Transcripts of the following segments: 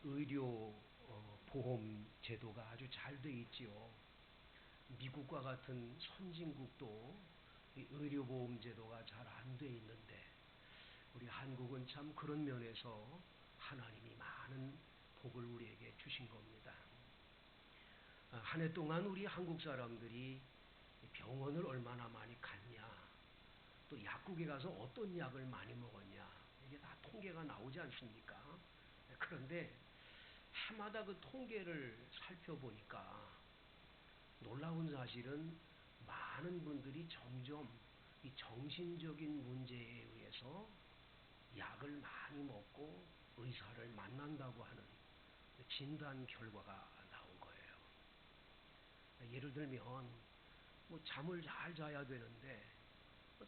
의료 보험 제도가 아주 잘 돼 있지요. 미국과 같은 선진국도 이 의료보험 제도가 잘 안 돼 있는데 우리 한국은 참 그런 면에서 하나님이 많은 복을 우리에게 주신 겁니다. 한 해 동안 우리 한국 사람들이 병원을 얼마나 많이 갔냐, 또 약국에 가서 어떤 약을 많이 먹었냐, 이게 다 통계가 나오지 않습니까? 그런데 해마다 그 통계를 살펴보니까 놀라운 사실은 많은 분들이 점점 이 정신적인 문제에 의해서 약을 많이 먹고 의사를 만난다고 하는 진단 결과가 나온 거예요. 예를 들면 뭐 잠을 잘 자야 되는데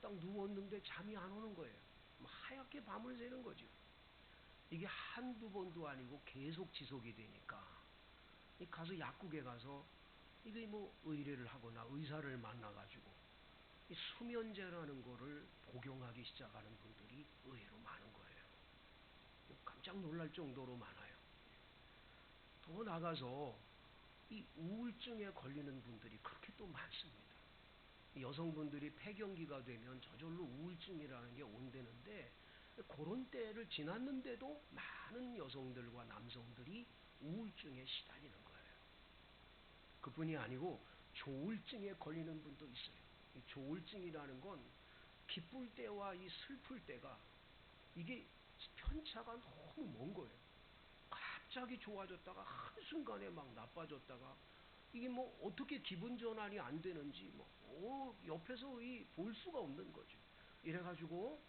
딱 누웠는데 잠이 안 오는 거예요. 하얗게 밤을 새는 거죠. 이게 한두 번도 아니고 계속 지속이 되니까 가서 약국에 가서 이게 뭐 의뢰를 하거나 의사를 만나가지고 이 수면제라는 거를 복용하기 시작하는 분들이 의외로 많은 거예요. 깜짝 놀랄 정도로 많아요. 더 나가서 이 우울증에 걸리는 분들이 그렇게 또 많습니다. 여성분들이 폐경기가 되면 저절로 우울증이라는 게 온다는데 그런 때를 지났는데도 많은 여성들과 남성들이 우울증에 시달리는 거예요. 그뿐이 아니고 조울증에 걸리는 분도 있어요. 이 조울증이라는 건 기쁠 때와 이 슬플 때가 이게 편차가 너무 먼 거예요. 갑자기 좋아졌다가 한순간에 막 나빠졌다가 이게 뭐 어떻게 기분 전환이 안 되는지 옆에서 볼 수가 없는 거죠. 이래가지고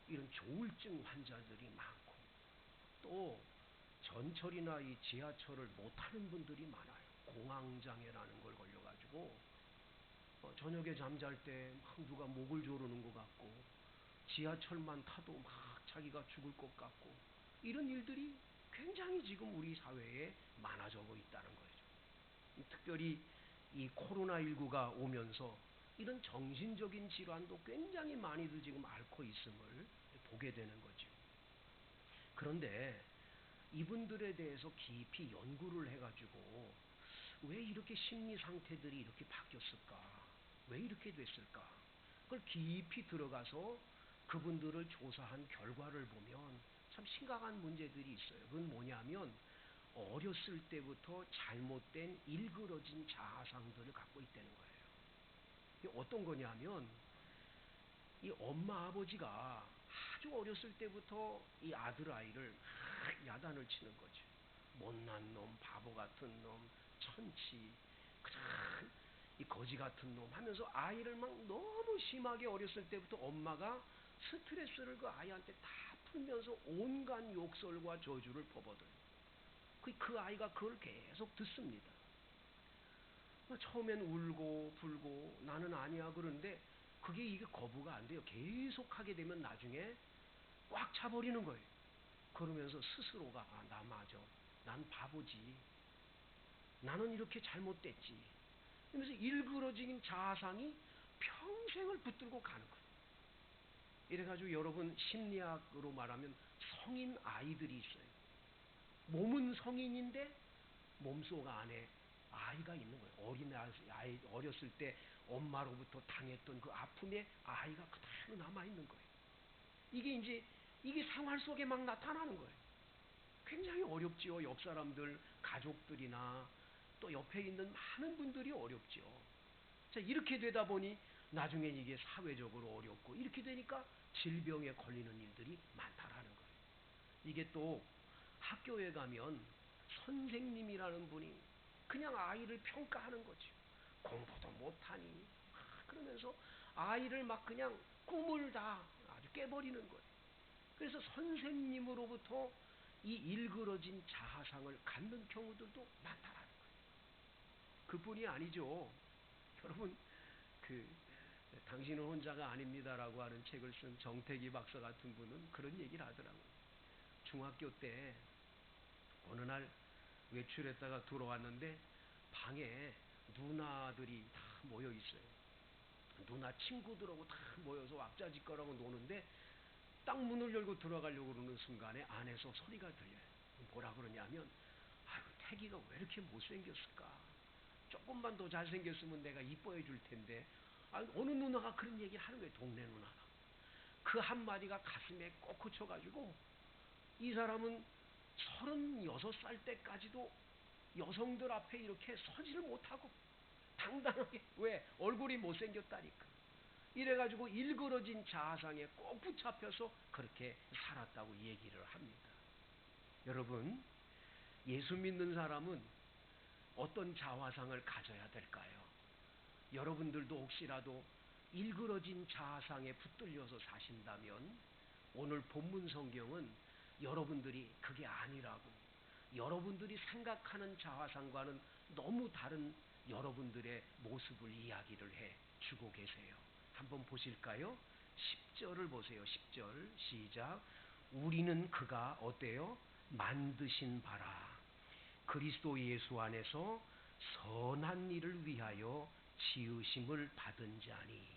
이런 조울증 환자들이 많고 또 전철이나 이 지하철을 못 타는 분들이 많아요. 공황장애라는 걸 걸려가지고 저녁에 잠잘 때 막 누가 목을 조르는 것 같고 지하철만 타도 막 자기가 죽을 것 같고 이런 일들이 굉장히 지금 우리 사회에 많아지고 있다는 거죠. 특별히 이 코로나19가 오면서 이런 정신적인 질환도 굉장히 많이들 지금 앓고 있음을 보게 되는 거죠. 그런데 이분들에 대해서 깊이 연구를 해가지고 왜 이렇게 심리 상태들이 이렇게 바뀌었을까? 왜 이렇게 됐을까? 그걸 깊이 들어가서 그분들을 조사한 결과를 보면 참 심각한 문제들이 있어요. 그건 뭐냐면 어렸을 때부터 잘못된 일그러진 자아상들을 갖고 있다는 거예요. 이게 어떤 거냐면 이 엄마 아버지가 아주 어렸을 때부터 이 아들 아이를 막 야단을 치는 거죠. 못난 놈, 바보 같은 놈, 천치, 이 거지 같은 놈 하면서 아이를 막 너무 심하게 어렸을 때부터 엄마가 스트레스를 그 아이한테 다 풀면서 온갖 욕설과 저주를 퍼버려요. 그 아이가 그걸 계속 듣습니다. 처음엔 울고 불고 나는 아니야 그러는데 이게 거부가 안 돼요. 계속 하게 되면 나중에 꽉 차버리는 거예요. 그러면서 스스로가 나 맞아. 난 바보지. 나는 이렇게 잘못됐지. 그러면서 일그러진 자아상이 평생을 붙들고 가는 거예요. 이래가지고 여러분 심리학으로 말하면 성인 아이들이 있어요. 몸은 성인인데 몸속 안에 아이가 있는 거예요. 어렸을 때 엄마로부터 당했던 그 아픔에 아이가 그대로 남아있는 거예요. 이게 생활 속에 막 나타나는 거예요. 굉장히 어렵지요. 옆 사람들, 가족들이나 또 옆에 있는 많은 분들이 어렵지요. 자, 이렇게 되다 보니 나중에 이게 사회적으로 어렵고 이렇게 되니까 질병에 걸리는 일들이 많다라는 거예요. 이게 또 학교에 가면 선생님이라는 분이 그냥 아이를 평가하는 거죠. 공부도 못하니 그러면서 아이를 막 그냥 꿈을 다 아주 깨버리는 거예요. 그래서 선생님으로부터 이 일그러진 자아상을 갖는 경우들도 많다라는 거예요. 그뿐이 아니죠. 여러분 당신은 혼자가 아닙니다라고 하는 책을 쓴 정태기 박사 같은 분은 그런 얘기를 하더라고요. 중학교 때 어느 날 외출했다가 들어왔는데 방에 누나들이 다 모여 있어요. 누나 친구들하고 다 모여서 왁자지껄하고 노는데 딱 문을 열고 들어가려고 그러는 순간에 안에서 소리가 들려요. 뭐라 그러냐면, 아유, 태기가 왜 이렇게 못생겼을까? 조금만 더 잘생겼으면 내가 이뻐해 줄 텐데. 아, 어느 누나가 그런 얘기를 하는 거예요. 동네 누나가. 그 한마디가 가슴에 꼭 꽂혀가지고, 이 사람은 36살 때까지도 여성들 앞에 이렇게 서지를 못하고 당당하게, 왜? 얼굴이 못생겼다니까. 이래가지고 일그러진 자아상에 꼭 붙잡혀서 그렇게 살았다고 얘기를 합니다. 여러분, 예수 믿는 사람은 어떤 자화상을 가져야 될까요? 여러분들도 혹시라도 일그러진 자아상에 붙들려서 사신다면 오늘 본문 성경은 여러분들이 그게 아니라고, 여러분들이 생각하는 자화상과는 너무 다른 여러분들의 모습을 이야기를 해 주고 계세요. 한번 보실까요? 10절을 보세요. 10절 시작. 우리는 그가 어때요? 만드신 바라 그리스도 예수 안에서 선한 일을 위하여 지으심을 받은 자니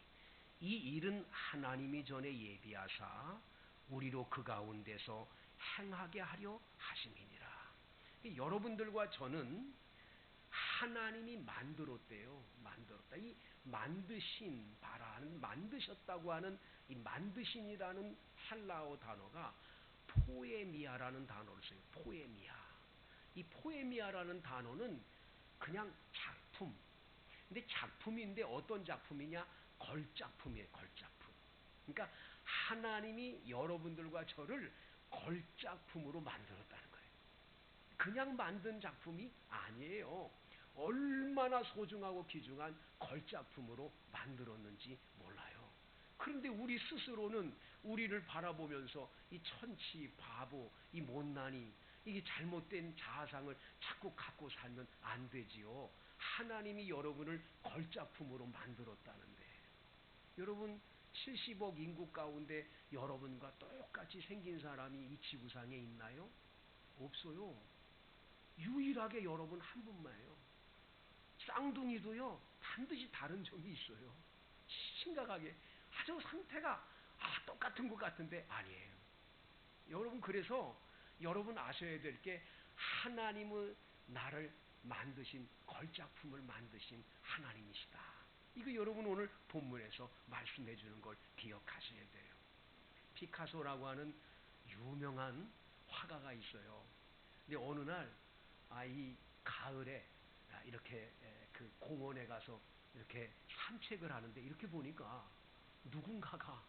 이 일은 하나님이 전에 예비하사 우리로 그 가운데서 행하게 하려 하심이니라. 여러분들과 저는 하나님이 만들었대요. 만들었다. 이 만드신 바라는, 만드셨다고 하는 이 만드신이라는 헬라어 단어가 포에미아라는 단어를 써요. 포에미아. 이 포에미아라는 단어는 그냥 작품. 근데 작품인데 어떤 작품이냐? 걸작품이에요. 걸작품. 그러니까 하나님이 여러분들과 저를 걸작품으로 만들었다는 거예요. 그냥 만든 작품이 아니에요. 얼마나 소중하고 귀중한 걸작품으로 만들었는지 몰라요. 그런데 우리 스스로는 우리를 바라보면서 이 천치, 바보, 이 못난이, 이게 잘못된 자아상을 자꾸 갖고 살면 안 되지요. 하나님이 여러분을 걸작품으로 만들었다는데. 여러분, 70억 인구 가운데 여러분과 똑같이 생긴 사람이 이 지구상에 있나요? 없어요. 유일하게 여러분 한 분만이에요. 쌍둥이도요, 반드시 다른 점이 있어요. 심각하게. 아주 상태가 똑같은 것 같은데 아니에요. 여러분, 그래서 여러분 아셔야 될 게 하나님은 나를 만드신, 걸작품을 만드신 하나님이시다. 이거 여러분 오늘 본문에서 말씀해 주는 걸 기억하셔야 돼요. 피카소라고 하는 유명한 화가가 있어요. 근데 어느 날, 이 가을에 이렇게 그 공원에 가서 이렇게 산책을 하는데 이렇게 보니까 누군가가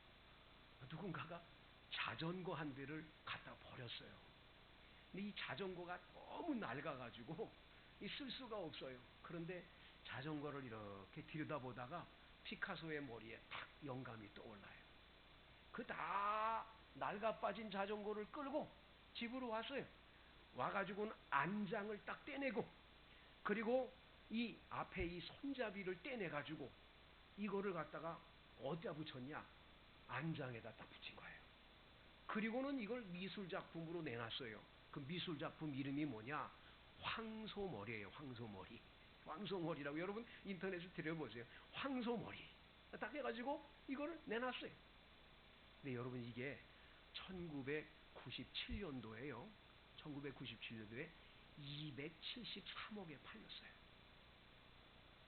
자전거 한 대를 갖다 버렸어요. 근데 이 자전거가 너무 낡아가지고 쓸 수가 없어요. 그런데 자전거를 이렇게 들여다보다가 피카소의 머리에 탁 영감이 떠올라요. 그 다 낡아 빠진 자전거를 끌고 집으로 왔어요. 와가지고는 안장을 딱 떼내고, 그리고 이 앞에 이 손잡이를 떼내가지고 이거를 갖다가 어디다 붙였냐? 안장에다 딱 붙인 거예요. 그리고는 이걸 미술작품으로 내놨어요. 그 미술작품 이름이 뭐냐? 황소머리예요. 황소머리. 황소머리라고 여러분 인터넷에 들여보세요. 황소머리. 딱 해가지고 이거를 내놨어요. 근데 여러분, 이게 1997년도에요. 1997년도에 273억에 팔렸어요.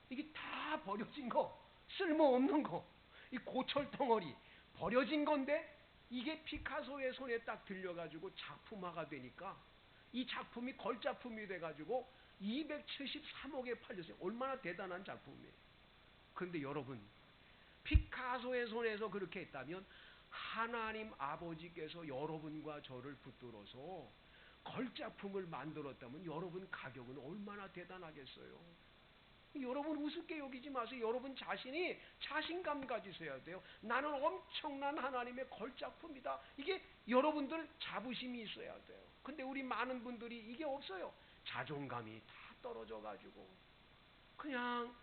이게 다 버려진 거, 쓸모없는 거, 이 고철덩어리 버려진 건데 이게 피카소의 손에 딱 들려가지고 작품화가 되니까 이 작품이 걸작품이 돼가지고 273억에 팔렸어요. 얼마나 대단한 작품이에요. 그런데 여러분, 피카소의 손에서 그렇게 했다면 하나님 아버지께서 여러분과 저를 붙들어서 걸작품을 만들었다면 여러분 가격은 얼마나 대단하겠어요. 여러분 우습게 여기지 마세요. 여러분 자신이 자신감 가지셔야 돼요. 나는 엄청난 하나님의 걸작품이다. 이게 여러분들 자부심이 있어야 돼요. 근데 우리 많은 분들이 이게 없어요. 자존감이 다 떨어져 가지고 그냥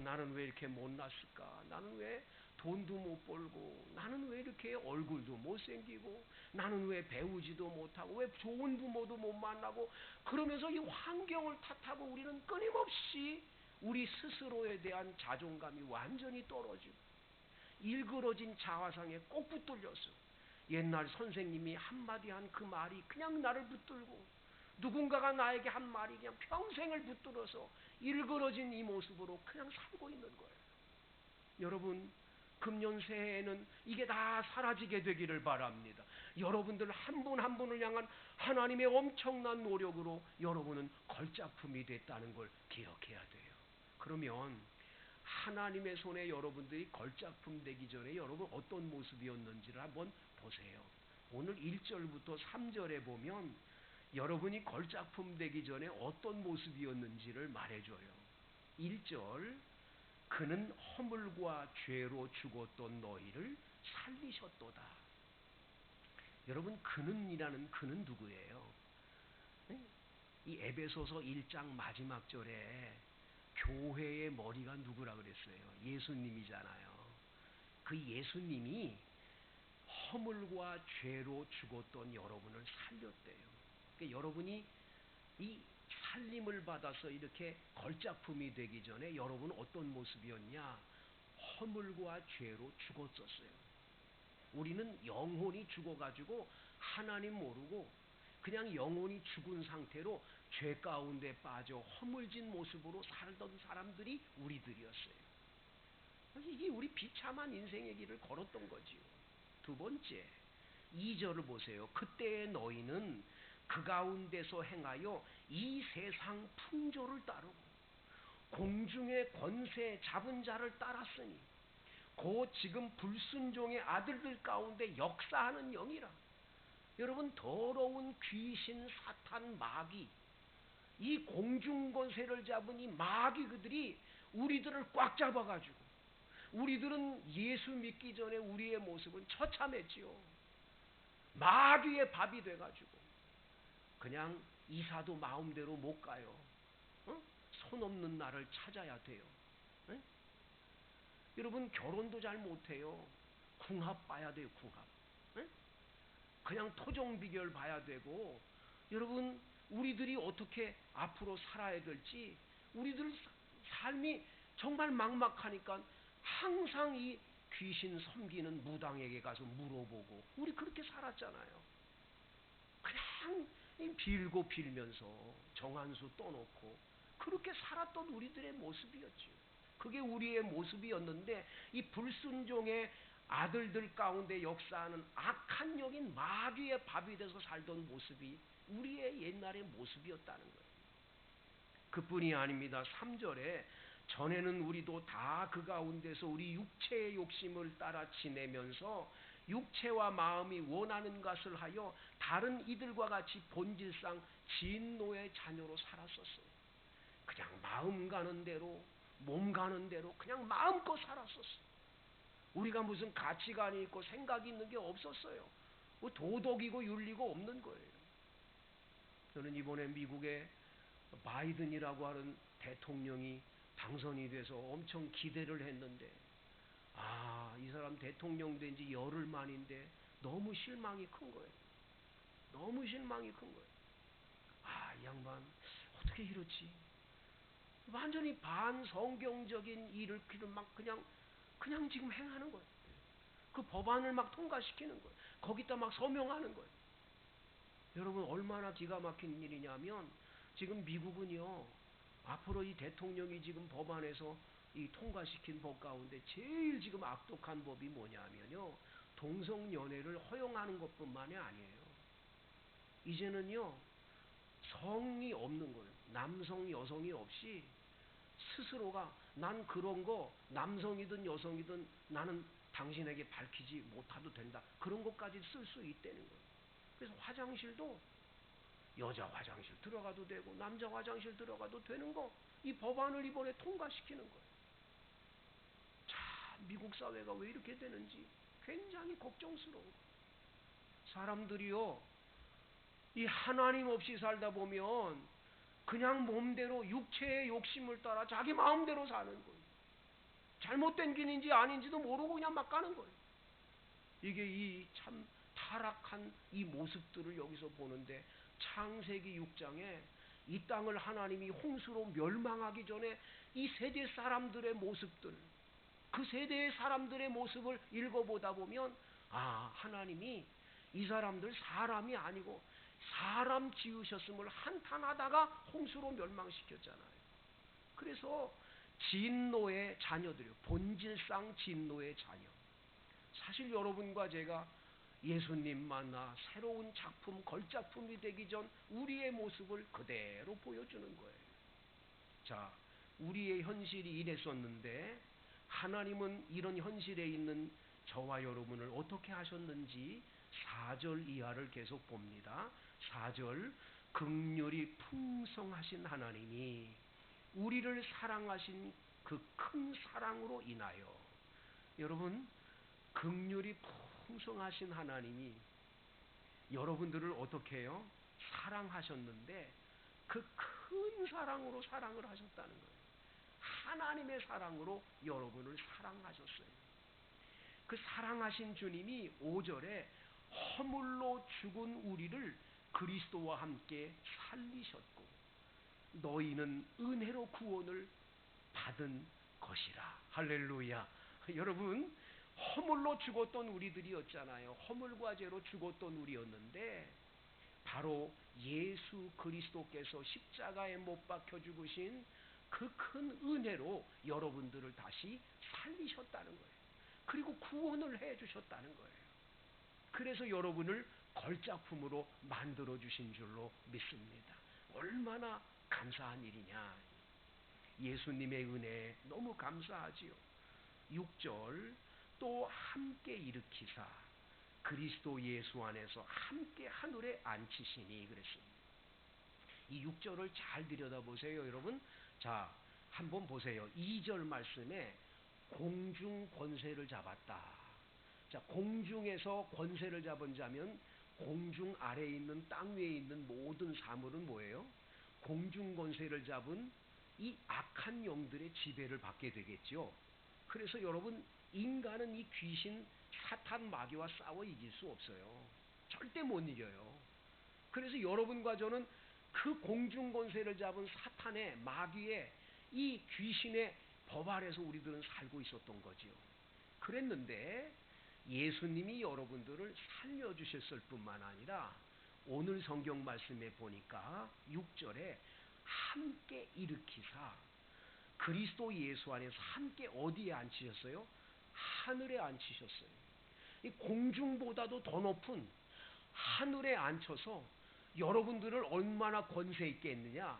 나는 왜 이렇게 못났을까? 나는 왜 돈도 못 벌고, 나는 왜 이렇게 얼굴도 못생기고, 나는 왜 배우지도 못하고, 왜 좋은 부모도 못 만나고, 그러면서 이 환경을 탓하고 우리는 끊임없이 우리 스스로에 대한 자존감이 완전히 떨어지고 일그러진 자화상에 꼭 붙들렸어. 옛날 선생님이 한마디 한 그 말이 그냥 나를 붙들고 누군가가 나에게 한 말이 그냥 평생을 붙들어서 일그러진 이 모습으로 그냥 살고 있는 거예요. 여러분, 금년 새해에는 이게 다 사라지게 되기를 바랍니다. 여러분들 한 분 한 분을 향한 하나님의 엄청난 노력으로 여러분은 걸작품이 됐다는 걸 기억해야 돼요. 그러면 하나님의 손에 여러분들이 걸작품 되기 전에 여러분 어떤 모습이었는지를 한번 보세요. 오늘 1절부터 3절에 보면 여러분이 걸작품 되기 전에 어떤 모습이었는지를 말해줘요. 1절, 그는 허물과 죄로 죽었던 너희를 살리셨도다. 여러분, 그는이라는 그는 누구예요? 이 에베소서 1장 마지막 절에 교회의 머리가 누구라 그랬어요? 예수님이잖아요. 그 예수님이 허물과 죄로 죽었던 여러분을 살렸대요. 그러니까 여러분이 이 살림을 받아서 이렇게 걸작품이 되기 전에 여러분은 어떤 모습이었냐? 허물과 죄로 죽었었어요. 우리는 영혼이 죽어가지고 하나님 모르고 그냥 영혼이 죽은 상태로 죄 가운데 빠져 허물진 모습으로 살던 사람들이 우리들이었어요. 이게 우리 비참한 인생의 길을 걸었던 거지요. 두 번째, 2절을 보세요. 그때의 너희는 그 가운데서 행하여 이 세상 풍조를 따르고 공중의 권세 잡은 자를 따랐으니 곧 지금 불순종의 아들들 가운데 역사하는 영이라. 여러분, 더러운 귀신, 사탄, 마귀, 이 공중권세를 잡은 이 마귀 그들이 우리들을 꽉 잡아가지고 우리들은 예수 믿기 전에 우리의 모습은 처참했지요. 마귀의 밥이 돼가지고 그냥 이사도 마음대로 못 가요. 손 없는 나를 찾아야 돼요. 여러분, 결혼도 잘 못해요. 궁합 봐야 돼요. 궁합. 그냥 토종 비결 봐야 되고, 여러분, 우리들이 어떻게 앞으로 살아야 될지, 우리들 삶이 정말 막막하니까 항상 이 귀신 섬기는 무당에게 가서 물어보고, 우리 그렇게 살았잖아요. 그냥 빌고 빌면서 정한수 떠놓고 그렇게 살았던 우리들의 모습이었죠. 그게 우리의 모습이었는데 이 불순종의 아들들 가운데 역사하는 악한 영인 마귀의 밥이 돼서 살던 모습이 우리의 옛날의 모습이었다는 거예요. 그뿐이 아닙니다. 3절에 전에는 우리도 다 그 가운데서 우리 육체의 욕심을 따라 지내면서 육체와 마음이 원하는 것을 하여 다른 이들과 같이 본질상 진노의 자녀로 살았었어요. 그냥 마음 가는 대로 몸 가는 대로 그냥 마음껏 살았었어요. 우리가 무슨 가치관이 있고 생각이 있는 게 없었어요. 뭐 도덕이고 윤리고 없는 거예요. 저는 이번에 미국의 바이든이라고 하는 대통령이 당선이 돼서 엄청 기대를 했는데, 이 사람 대통령 된 지 열흘 만인데 너무 실망이 큰 거예요. 너무 실망이 큰 거예요. 이 양반 어떻게 이렇지? 완전히 반성경적인 일을 막 그냥 지금 행하는 거예요. 그 법안을 막 통과시키는 거예요. 거기다 막 서명하는 거예요. 여러분, 얼마나 기가 막힌 일이냐면 지금 미국은요, 앞으로 이 대통령이 지금 법안에서 이 통과시킨 법 가운데 제일 지금 악독한 법이 뭐냐면요, 동성연애를 허용하는 것뿐만이 아니에요. 이제는요, 성이 없는 거예요. 남성, 여성이 없이 스스로가 난 그런 거 남성이든 여성이든 나는 당신에게 밝히지 못해도 된다. 그런 것까지 쓸 수 있다는 거예요. 그래서 화장실도 여자 화장실 들어가도 되고 남자 화장실 들어가도 되는 거, 이 법안을 이번에 통과시키는 거예요. 참 미국 사회가 왜 이렇게 되는지 굉장히 걱정스러운 거예요. 사람들이요, 이 하나님 없이 살다 보면 그냥 몸대로 육체의 욕심을 따라 자기 마음대로 사는 거예요. 잘못된 길인지 아닌지도 모르고 그냥 막 가는 거예요. 이게 이 참 타락한 이 모습들을 여기서 보는데, 창세기 6장에 이 땅을 하나님이 홍수로 멸망하기 전에 이 세대 사람들의 모습들, 그 세대의 사람들의 모습을 읽어보다 보면 하나님이 이 사람들 사람이 아니고 사람 지으셨음을 한탄하다가 홍수로 멸망시켰잖아요. 그래서 진노의 자녀들이요. 본질상 진노의 자녀. 사실 여러분과 제가 예수님 만나 새로운 작품, 걸작품이 되기 전 우리의 모습을 그대로 보여주는 거예요. 자, 우리의 현실이 이랬었는데 하나님은 이런 현실에 있는 저와 여러분을 어떻게 하셨는지 4절 이하를 계속 봅니다. 4절, 긍휼이 풍성하신 하나님이 우리를 사랑하신 그 큰 사랑으로 인하여, 여러분, 긍휼이 풍성하신 하나님이 여러분들을 어떻게 해요? 사랑하셨는데 그 큰 사랑으로 사랑을 하셨다는 거예요. 하나님의 사랑으로 여러분을 사랑하셨어요. 그 사랑하신 주님이 5절에 허물로 죽은 우리를 그리스도와 함께 살리셨고 너희는 은혜로 구원을 받은 것이라. 할렐루야. 여러분, 허물로 죽었던 우리들이었잖아요. 허물과 죄로 죽었던 우리였는데 바로 예수 그리스도께서 십자가에 못 박혀 죽으신 그 큰 은혜로 여러분들을 다시 살리셨다는 거예요. 그리고 구원을 해 주셨다는 거예요. 그래서 여러분을 걸작품으로 만들어 주신 줄로 믿습니다. 얼마나 감사한 일이냐. 예수님의 은혜에 너무 감사하지요. 6절, 또 함께 일으키사 그리스도 예수 안에서 함께 하늘에 앉히시니 그랬습니다. 이 6절을 잘 들여다보세요, 여러분. 자, 한번 보세요. 2절 말씀에 공중 권세를 잡았다. 자, 공중에서 권세를 잡은 자면 공중 아래에 있는 땅 위에 있는 모든 사물은 뭐예요? 공중 권세를 잡은 이 악한 영들의 지배를 받게 되겠죠. 그래서 여러분, 인간은 이 귀신 사탄 마귀와 싸워 이길 수 없어요. 절대 못 이겨요. 그래서 여러분과 저는 그 공중 권세를 잡은 사탄의 마귀의 이 귀신의 법 아래서 우리들은 살고 있었던 거지요. 그랬는데 예수님이 여러분들을 살려주셨을 뿐만 아니라 오늘 성경 말씀에 보니까 6절에 함께 일으키사 그리스도 예수 안에서 함께 어디에 앉히셨어요? 하늘에 앉히셨어요. 이 공중보다도 더 높은 하늘에 앉혀서 여러분들을 얼마나 권세 있게 했느냐?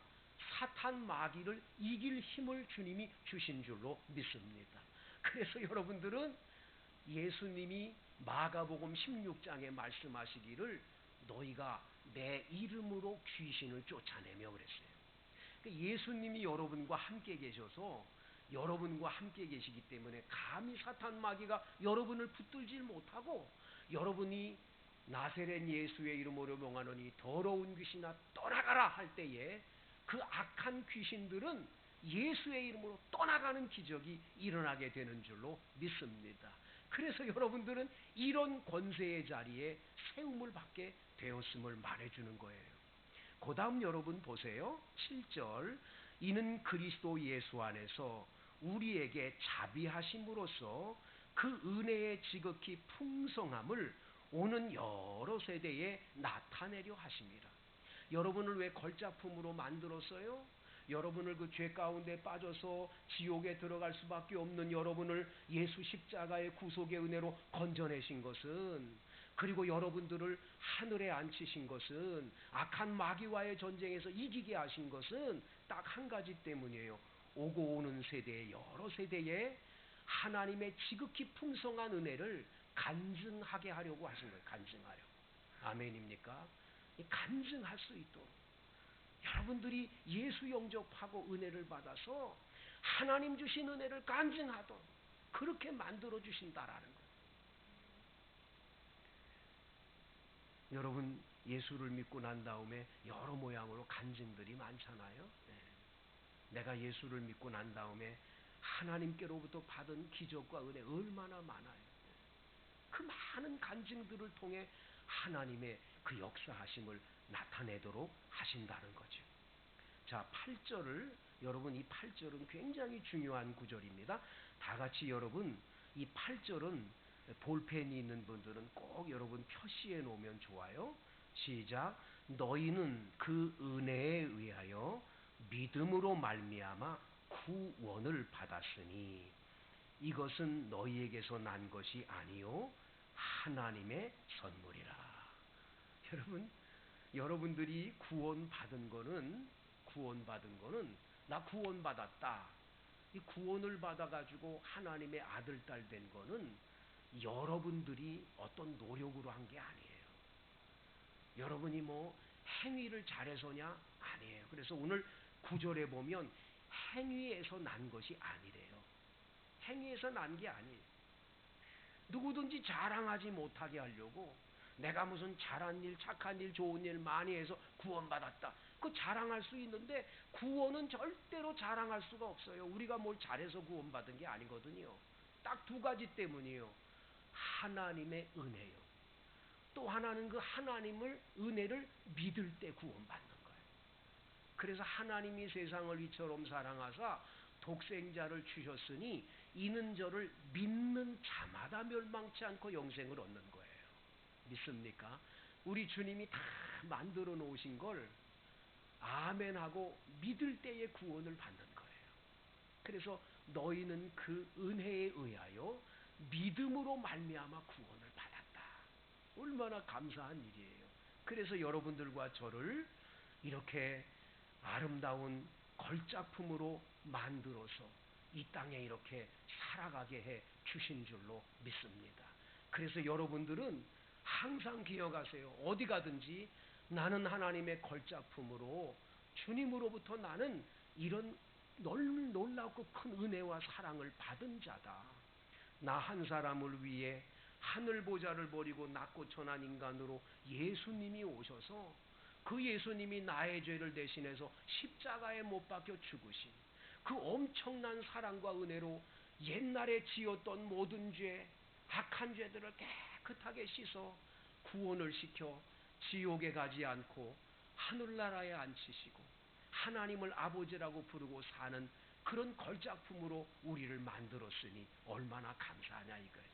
사탄 마귀를 이길 힘을 주님이 주신 줄로 믿습니다. 그래서 여러분들은 예수님이 마가복음 16장에 말씀하시기를 너희가 내 이름으로 귀신을 쫓아내며 그랬어요. 예수님이 여러분과 함께 계셔서 여러분과 함께 계시기 때문에 감히 사탄 마귀가 여러분을 붙들질 못하고 여러분이 나세렛 예수의 이름으로 명하노니 더러운 귀신아 떠나가라 할 때에 그 악한 귀신들은 예수의 이름으로 떠나가는 기적이 일어나게 되는 줄로 믿습니다. 그래서 여러분들은 이런 권세의 자리에 세움을 받게 되었음을 말해주는 거예요. 그 다음 여러분 보세요. 7절, 이는 그리스도 예수 안에서 우리에게 자비하심으로써 그 은혜의 지극히 풍성함을 오는 여러 세대에 나타내려 하심이라. 여러분을 왜 걸작품으로 만들었어요? 여러분을 그 죄 가운데 빠져서 지옥에 들어갈 수밖에 없는 여러분을 예수 십자가의 구속의 은혜로 건져내신 것은, 그리고 여러분들을 하늘에 앉히신 것은, 악한 마귀와의 전쟁에서 이기게 하신 것은 딱 한 가지 때문이에요. 오고 오는 세대의 여러 세대에 하나님의 지극히 풍성한 은혜를 간증하게 하려고 하신 거예요. 간증하려. 아멘입니까? 간증할 수 있도록 여러분들이 예수 영접하고 은혜를 받아서 하나님 주신 은혜를 간증하도록 그렇게 만들어 주신다라는 거예요. 여러분, 예수를 믿고 난 다음에 여러 모양으로 간증들이 많잖아요. 네. 내가 예수를 믿고 난 다음에 하나님께로부터 받은 기적과 은혜 얼마나 많아요. 그 많은 간증들을 통해 하나님의 그 역사하심을 나타내도록 하신다는 거죠. 자, 8절을, 여러분 이 8절은 굉장히 중요한 구절입니다. 다 같이 여러분, 이 8절은 볼펜이 있는 분들은 꼭 여러분 표시해 놓으면 좋아요. 시작. 너희는 그 은혜에 의하여 믿음으로 말미암아 구원을 받았으니 이것은 너희에게서 난 것이 아니요 하나님의 선물이라. 여러분, 여러분들이 구원받은 거는 나 구원받았다. 이 구원을 받아가지고 하나님의 아들, 딸 된 거는 여러분들이 어떤 노력으로 한 게 아니에요. 여러분이 뭐 행위를 잘해서냐? 아니에요. 그래서 오늘 구절에 보면 행위에서 난 것이 아니래요. 행위에서 난 게 아니에요. 누구든지 자랑하지 못하게 하려고 내가 무슨 잘한 일, 착한 일, 좋은 일 많이 해서 구원받았다. 그 자랑할 수 있는데 구원은 절대로 자랑할 수가 없어요. 우리가 뭘 잘해서 구원받은 게 아니거든요. 딱 두 가지 때문이에요. 하나님의 은혜요. 또 하나는 그 하나님을 은혜를 믿을 때 구원받는 거예요. 그래서 하나님이 세상을 이처럼 사랑하사 독생자를 주셨으니 이는 저를 믿는 자마다 멸망치 않고 영생을 얻는 거예요. 믿습니까? 우리 주님이 다 만들어 놓으신 걸 아멘하고 믿을 때에 구원을 받는 거예요. 그래서 너희는 그 은혜에 의하여 믿음으로 말미암아 구원을 받았다. 얼마나 감사한 일이에요. 그래서 여러분들과 저를 이렇게 아름다운 걸작품으로 만들어서 이 땅에 이렇게 살아가게 해 주신 줄로 믿습니다. 그래서 여러분들은 항상 기억하세요. 어디 가든지 나는 하나님의 걸작품으로 주님으로부터 나는 이런 놀랍고 큰 은혜와 사랑을 받은 자다. 나 한 사람을 위해 하늘 보좌를 버리고 낮고 천한 인간으로 예수님이 오셔서 그 예수님이 나의 죄를 대신해서 십자가에 못 박혀 죽으신 그 엄청난 사랑과 은혜로 옛날에 지었던 모든 죄, 악한 죄들을 깨끗하게 씻어 구원을 시켜 지옥에 가지 않고 하늘나라에 앉히시고 하나님을 아버지라고 부르고 사는 그런 걸작품으로 우리를 만들었으니 얼마나 감사하냐 이거죠.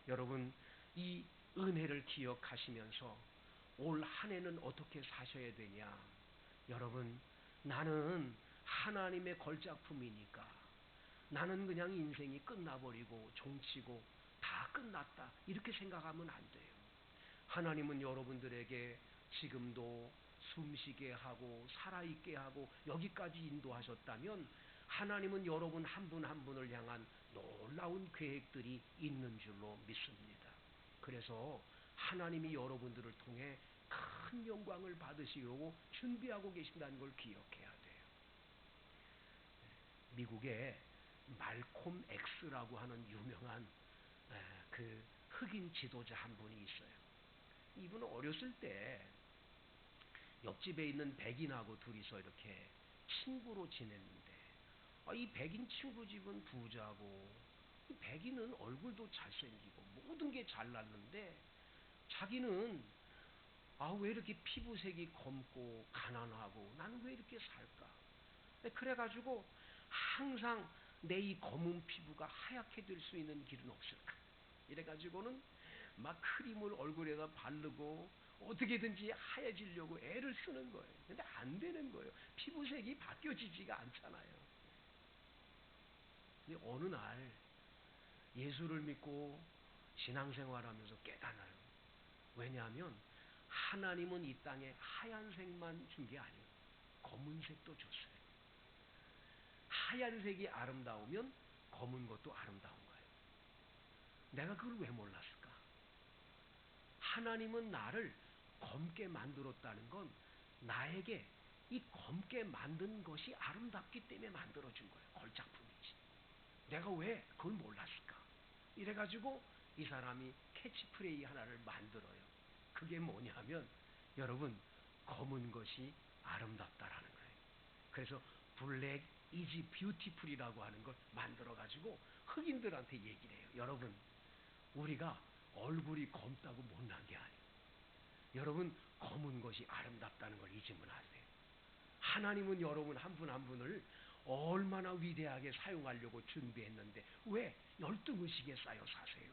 여러분, 이 은혜를 기억하시면서 올 한 해는 어떻게 사셔야 되냐? 여러분, 나는 하나님의 걸작품이니까 나는 그냥 인생이 끝나버리고 종치고 다 끝났다 이렇게 생각하면 안 돼요. 하나님은 여러분들에게 지금도 숨쉬게 하고 살아있게 하고 여기까지 인도하셨다면 하나님은 여러분 한 분 한 분을 향한 놀라운 계획들이 있는 줄로 믿습니다. 그래서 하나님이 여러분들을 통해 큰 영광을 받으시려고 준비하고 계신다는 걸 기억해야 돼요. 미국에 말콤 X라고 하는 유명한 그 흑인 지도자 한 분이 있어요. 이분은 어렸을 때 옆집에 있는 백인하고 둘이서 이렇게 친구로 지냈는데 이 백인 친구 집은 부자고 이 백인은 얼굴도 잘생기고 모든 게 잘났는데 자기는 왜 이렇게 피부색이 검고 가난하고 나는 왜 이렇게 살까? 그래가지고 항상 내 이 검은 피부가 하얗게 될 수 있는 길은 없을까? 이래가지고는 막 크림을 얼굴에다 바르고 어떻게든지 하얘지려고 애를 쓰는 거예요. 근데 안 되는 거예요. 피부색이 바뀌어지지가 않잖아요. 근데 어느 날 예수를 믿고 신앙생활하면서 깨달아요. 왜냐하면 하나님은 이 땅에 하얀색만 준 게 아니에요. 검은색도 줬어요. 하얀색이 아름다우면 검은 것도 아름다운 거예요. 내가 그걸 왜 몰랐을까? 하나님은 나를 검게 만들었다는 건 나에게 이 검게 만든 것이 아름답기 때문에 만들어준 거예요. 걸작품이지. 내가 왜 그걸 몰랐을까? 이래가지고 이 사람이 캐치프레이 하나를 만들어요. 그게 뭐냐면 여러분 검은 것이 아름답다라는 거예요. 그래서 블랙 이지 뷰티풀이라고 하는 걸 만들어가지고 흑인들한테 얘기를 해요. 여러분 우리가 얼굴이 검다고 못난 게 아니에요. 여러분 검은 것이 아름답다는 걸 잊으면 안 돼요. 하나님은 여러분 한 분 한 분을 얼마나 위대하게 사용하려고 준비했는데 왜 열등의식에 쌓여 사세요?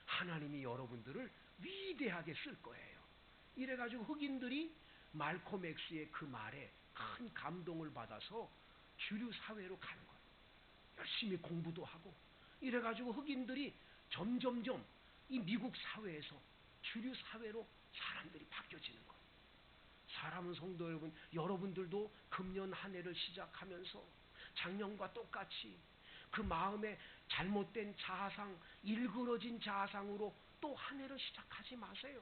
하나님이 여러분들을 위대하게 쓸 거예요. 이래가지고 흑인들이 말콤 X의 그 말에 큰 감동을 받아서 주류 사회로 가는 거예요. 열심히 공부도 하고 이래가지고 흑인들이 점점점 이 미국 사회에서 주류 사회로 사람들이 바뀌어지는 거예요. 사랑하는 성도 여러분, 여러분들도 금년 한 해를 시작하면서 작년과 똑같이 그 마음에 잘못된 자아상, 일그러진 자아상으로 또 한 해를 시작하지 마세요.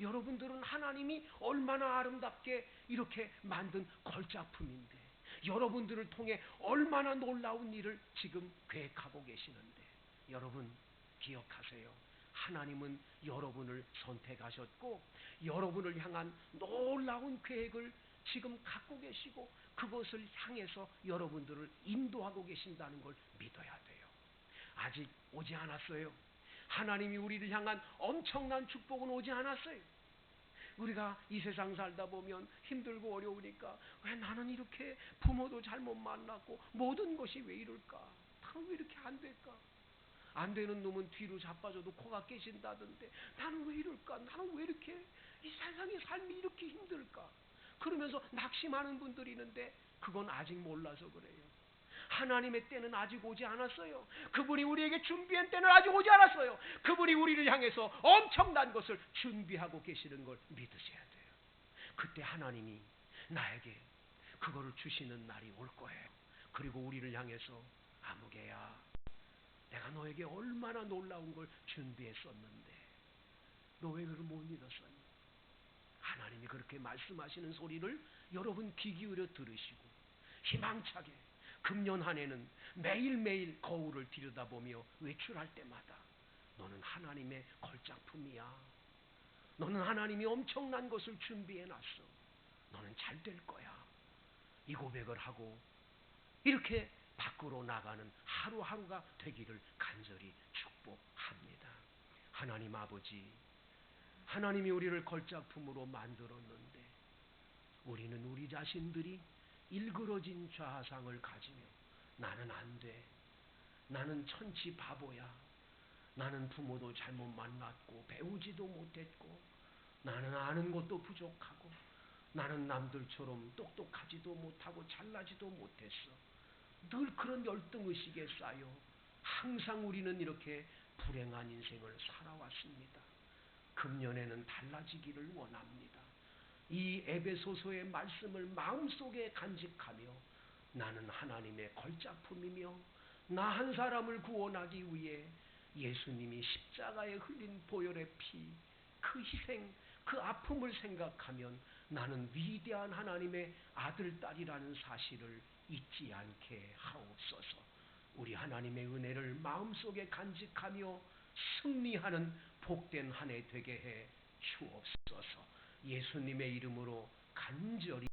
여러분들은 하나님이 얼마나 아름답게 이렇게 만든 걸작품인데, 여러분들을 통해 얼마나 놀라운 일을 지금 계획하고 계시는데, 여러분 기억하세요. 하나님은 여러분을 선택하셨고 여러분을 향한 놀라운 계획을 지금 갖고 계시고 그것을 향해서 여러분들을 인도하고 계신다는 걸 믿어야 돼요. 아직 오지 않았어요. 하나님이 우리를 향한 엄청난 축복은 오지 않았어요. 우리가 이 세상 살다 보면 힘들고 어려우니까 왜 나는 이렇게 부모도 잘못 만났고 모든 것이 왜 이럴까? 나는 왜 이렇게 안 될까? 안 되는 놈은 뒤로 자빠져도 코가 깨진다던데 나는 왜 이럴까? 나는 왜 이렇게 이 세상의 삶이 이렇게 힘들까? 그러면서 낙심하는 분들이 있는데 그건 아직 몰라서 그래요. 하나님의 때는 아직 오지 않았어요. 그분이 우리에게 준비한 때는 아직 오지 않았어요. 그분이 우리를 향해서 엄청난 것을 준비하고 계시는 걸 믿으셔야 돼요. 그때 하나님이 나에게 그거를 주시는 날이 올 거예요. 그리고 우리를 향해서 아무개야, 내가 너에게 얼마나 놀라운 걸 준비했었는데 너 왜 그걸 못 믿었었니? 하나님이 그렇게 말씀하시는 소리를 여러분 귀 기울여 들으시고 희망차게 금년 한 해는 매일매일 거울을 들여다보며 외출할 때마다 너는 하나님의 걸작품이야. 너는 하나님이 엄청난 것을 준비해놨어. 너는 잘 될 거야. 이 고백을 하고 이렇게 밖으로 나가는 하루하루가 되기를 간절히 축복합니다. 하나님 아버지, 하나님이 우리를 걸작품으로 만들었는데 우리는 우리 자신들이 일그러진 좌상을 가지며 나는 안 돼. 나는 천치 바보야. 나는 부모도 잘못 만났고 배우지도 못했고 나는 아는 것도 부족하고 나는 남들처럼 똑똑하지도 못하고 잘나지도 못했어. 늘 그런 열등의식에 쌓여 항상 우리는 이렇게 불행한 인생을 살아왔습니다. 금년에는 달라지기를 원합니다. 이 에베소서의 말씀을 마음속에 간직하며 나는 하나님의 걸작품이며 나 한 사람을 구원하기 위해 예수님이 십자가에 흘린 보혈의 피, 그 희생, 그 아픔을 생각하면 나는 위대한 하나님의 아들, 딸이라는 사실을 잊지 않게 하옵소서. 우리 하나님의 은혜를 마음속에 간직하며 승리하는 복된 한 해 되게 해 주옵소서. 예수님의 이름으로 간절히